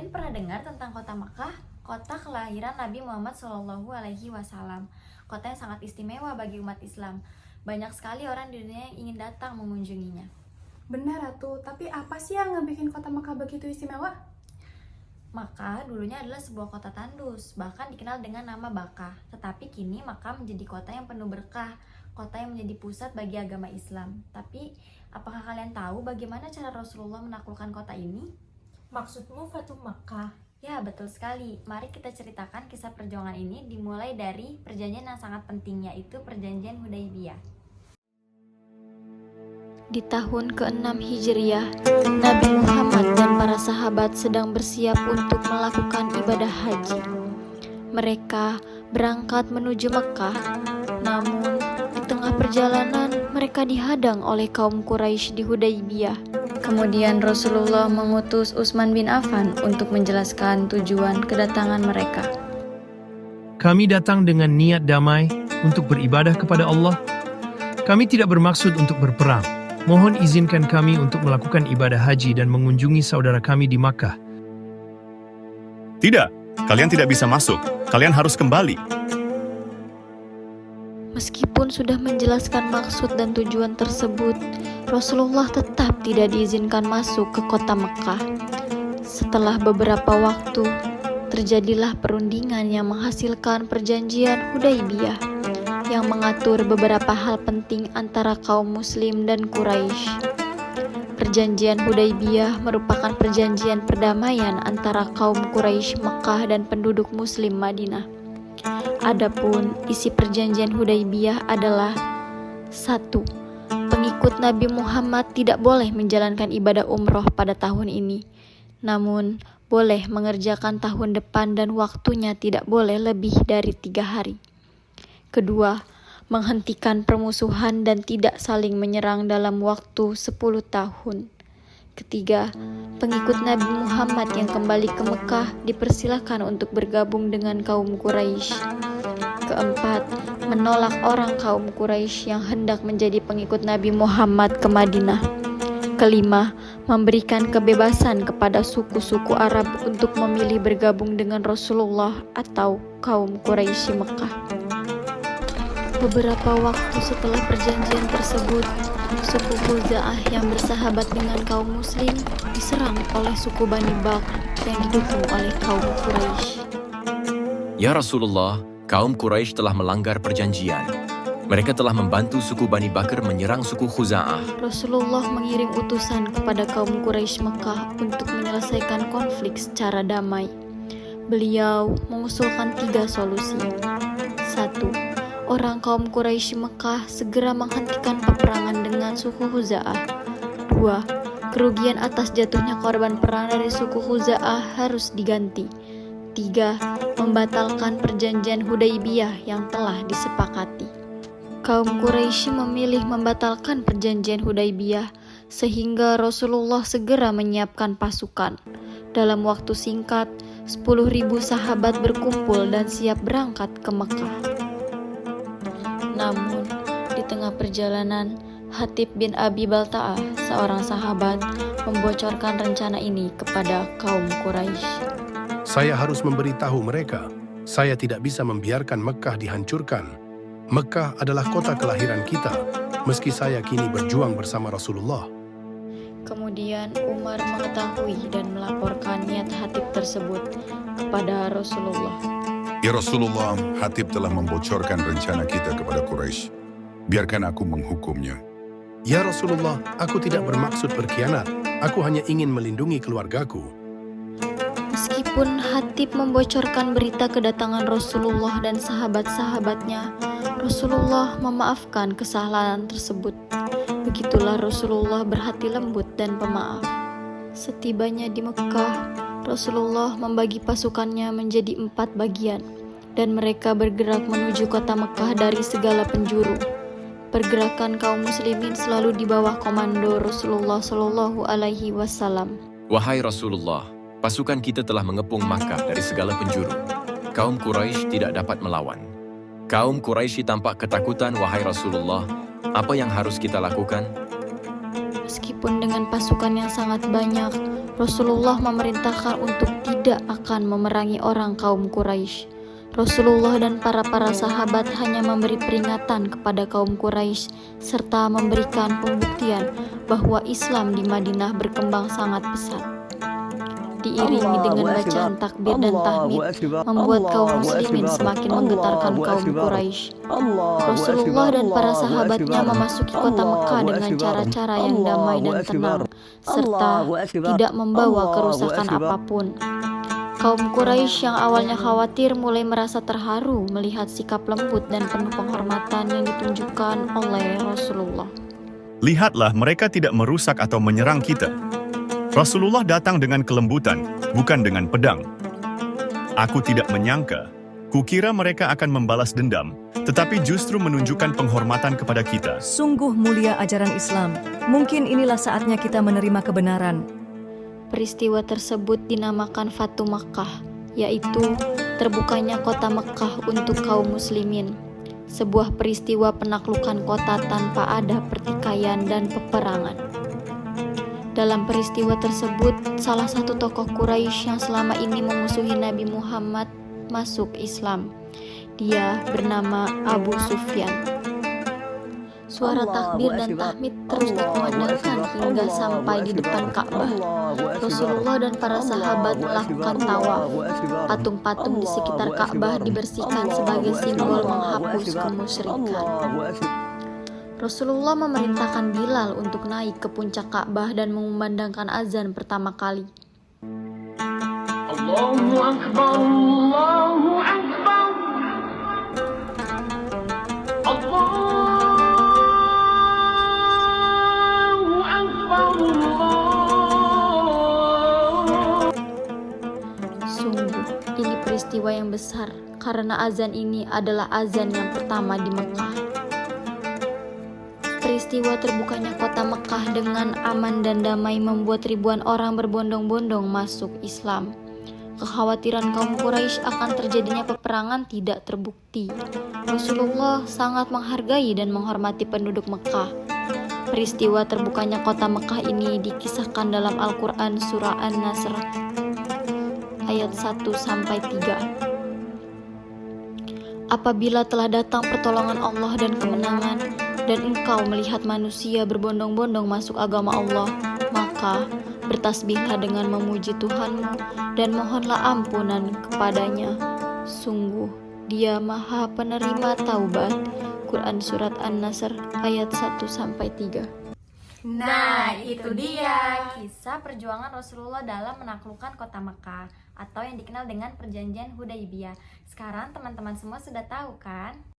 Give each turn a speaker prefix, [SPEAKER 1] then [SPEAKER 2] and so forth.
[SPEAKER 1] Kalian pernah dengar tentang kota Makkah? Kota kelahiran Nabi Muhammad SAW. Kota yang sangat istimewa bagi umat Islam. Banyak sekali orang di dunia yang ingin datang mengunjunginya.
[SPEAKER 2] Benar Ratu, tapi apa sih yang ngebikin kota Makkah begitu istimewa?
[SPEAKER 1] Makkah dulunya adalah sebuah kota tandus, bahkan dikenal dengan nama Bakkah. Tetapi kini Makkah menjadi kota yang penuh berkah, kota yang menjadi pusat bagi agama Islam. Tapi, apakah kalian tahu bagaimana cara Rasulullah menaklukkan kota ini?
[SPEAKER 3] Maksudmu Fatu Makkah?
[SPEAKER 1] Ya, betul sekali. Mari kita ceritakan kisah perjuangan ini dimulai dari perjanjian yang sangat penting, yaitu Perjanjian Hudaybiyah. Di tahun ke-6 Hijriah, Nabi Muhammad dan para sahabat sedang bersiap untuk melakukan ibadah haji. Mereka berangkat menuju Mekah, namun di tengah perjalanan mereka dihadang oleh kaum Quraisy di Hudaybiyah. Kemudian Rasulullah mengutus Utsman bin Affan untuk menjelaskan tujuan kedatangan mereka.
[SPEAKER 4] Kami datang dengan niat damai untuk beribadah kepada Allah. Kami tidak bermaksud untuk berperang. Mohon izinkan kami untuk melakukan ibadah haji dan mengunjungi saudara kami di Makkah.
[SPEAKER 5] Tidak, kalian tidak bisa masuk. Kalian harus kembali.
[SPEAKER 1] Meskipun sudah menjelaskan maksud dan tujuan tersebut, Rasulullah tetap tidak diizinkan masuk ke kota Mekah. Setelah beberapa waktu, terjadilah perundingan yang menghasilkan perjanjian Hudaybiyah yang mengatur beberapa hal penting antara kaum muslim dan Quraisy. Perjanjian Hudaybiyah merupakan perjanjian perdamaian antara kaum Quraisy Mekah dan penduduk muslim Madinah. Adapun isi perjanjian Hudaybiyah adalah 1. Pengikut Nabi Muhammad tidak boleh menjalankan ibadah umroh pada tahun ini, namun boleh mengerjakan tahun depan dan waktunya tidak boleh lebih dari 3 hari. Kedua, menghentikan permusuhan dan tidak saling menyerang dalam waktu 10 tahun. Ketiga, pengikut Nabi Muhammad yang kembali ke Mekah dipersilakan untuk bergabung dengan kaum Quraisy. Keempat, menolak orang kaum Quraisy yang hendak menjadi pengikut Nabi Muhammad ke Madinah. Kelima, memberikan kebebasan kepada suku-suku Arab untuk memilih bergabung dengan Rasulullah atau kaum Quraisy Mekah. Beberapa waktu setelah perjanjian tersebut, suku Khuza'ah yang bersahabat dengan kaum muslim diserang oleh suku Bani Bakr yang didukung oleh kaum Quraisy.
[SPEAKER 6] Ya Rasulullah, kaum Quraisy telah melanggar perjanjian. Mereka telah membantu suku Bani Bakr menyerang suku Khuza'ah.
[SPEAKER 1] Rasulullah mengirim utusan kepada kaum Quraisy Mekah untuk menyelesaikan konflik secara damai. Beliau mengusulkan 3 solusi. 1. Orang kaum Quraisy Mekah segera menghentikan peperangan dengan suku Khuza'ah. 2. Kerugian atas jatuhnya korban perang dari suku Khuza'ah harus diganti. 3. Membatalkan perjanjian Hudaybiyah yang telah disepakati. Kaum Quraisy memilih membatalkan perjanjian Hudaybiyah sehingga Rasulullah segera menyiapkan pasukan. Dalam waktu singkat, 10.000 sahabat berkumpul dan siap berangkat ke Mekah. Namun, di tengah perjalanan, Hatib bin Abi Balta'ah, seorang sahabat, membocorkan rencana ini kepada kaum Quraisy.
[SPEAKER 7] Saya harus memberitahu mereka, saya tidak bisa membiarkan Mekah dihancurkan. Mekah adalah kota kelahiran kita, meski saya kini berjuang bersama Rasulullah.
[SPEAKER 1] Kemudian Umar mengetahui dan melaporkan niat Hatib tersebut kepada Rasulullah.
[SPEAKER 8] Ya Rasulullah, Hatib telah membocorkan rencana kita kepada Quraisy. Biarkan aku menghukumnya.
[SPEAKER 7] Ya Rasulullah, aku tidak bermaksud berkhianat. Aku hanya ingin melindungi keluargaku.
[SPEAKER 1] Meskipun Hatib membocorkan berita kedatangan Rasulullah dan sahabat-sahabatnya, Rasulullah memaafkan kesalahan tersebut. Begitulah Rasulullah berhati lembut dan pemaaf. Setibanya di Mekah, Rasulullah membagi pasukannya menjadi 4 bagian, dan mereka bergerak menuju kota Mekah dari segala penjuru. Pergerakan kaum muslimin selalu di bawah komando Rasulullah SAW.
[SPEAKER 6] Wahai Rasulullah, pasukan kita telah mengepung Makkah dari segala penjuru. Kaum Quraisy tidak dapat melawan. Kaum Quraisy tampak ketakutan, wahai Rasulullah. Apa yang harus kita lakukan?
[SPEAKER 1] Meskipun dengan pasukan yang sangat banyak, Rasulullah memerintahkan untuk tidak akan memerangi orang kaum Quraisy. Rasulullah dan para sahabat hanya memberi peringatan kepada kaum Quraisy serta memberikan pembuktian bahwa Islam di Madinah berkembang sangat pesat. Diiringi dengan bacaan takbir dan tahmid, membuat kaum muslimin semakin menggetarkan kaum Quraisy. Rasulullah dan para sahabatnya memasuki kota Mekah dengan cara-cara yang damai dan tenang, serta tidak membawa kerusakan apapun. Kaum Quraisy yang awalnya khawatir mulai merasa terharu melihat sikap lembut dan penuh penghormatan yang ditunjukkan oleh Rasulullah.
[SPEAKER 5] Lihatlah, mereka tidak merusak atau menyerang kita. Rasulullah datang dengan kelembutan, bukan dengan pedang. Aku tidak menyangka. Kukira mereka akan membalas dendam, tetapi justru menunjukkan penghormatan kepada kita.
[SPEAKER 9] Sungguh mulia ajaran Islam. Mungkin inilah saatnya kita menerima kebenaran.
[SPEAKER 1] Peristiwa tersebut dinamakan Fatu Makkah, yaitu terbukanya kota Mekah untuk kaum muslimin. Sebuah peristiwa penaklukan kota tanpa ada pertikaian dan peperangan. Dalam peristiwa tersebut, salah satu tokoh Quraisy yang selama ini memusuhi Nabi Muhammad masuk Islam. Dia bernama Abu Sufyan. Suara takbir dan tahmid terus dikumandangkan hingga sampai di depan Ka'bah. Rasulullah dan para sahabat melakukan tawaf. Patung-patung di sekitar Ka'bah dibersihkan sebagai simbol menghapus kemusyrikan. Rasulullah memerintahkan Bilal untuk naik ke puncak Ka'bah dan mengumandangkan azan pertama kali.
[SPEAKER 10] Allahu Akbar, Allahu Akbar, Allahu Akbar, Allah.
[SPEAKER 1] Sungguh, ini peristiwa yang besar karena azan ini adalah azan yang pertama di Mekah. Peristiwa terbukanya kota Mekah dengan aman dan damai membuat ribuan orang berbondong-bondong masuk Islam. Kekhawatiran kaum Quraisy akan terjadinya peperangan tidak terbukti. Rasulullah sangat menghargai dan menghormati penduduk Mekah. Peristiwa terbukanya kota Mekah ini dikisahkan dalam Al-Quran Surah An-Nasr ayat 1-3. Apabila telah datang pertolongan Allah dan kemenangan, dan engkau melihat manusia berbondong-bondong masuk agama Allah, maka bertasbihlah dengan memuji Tuhanmu dan mohonlah ampunan kepadanya. Sungguh, Dia Maha Penerima Taubat. Quran Surat An-Nasr ayat 1-3.
[SPEAKER 3] Nah, itu dia kisah perjuangan Rasulullah dalam menaklukkan kota Mekah atau yang dikenal dengan Perjanjian Hudaybiyah. Sekarang teman-teman semua sudah tahu kan?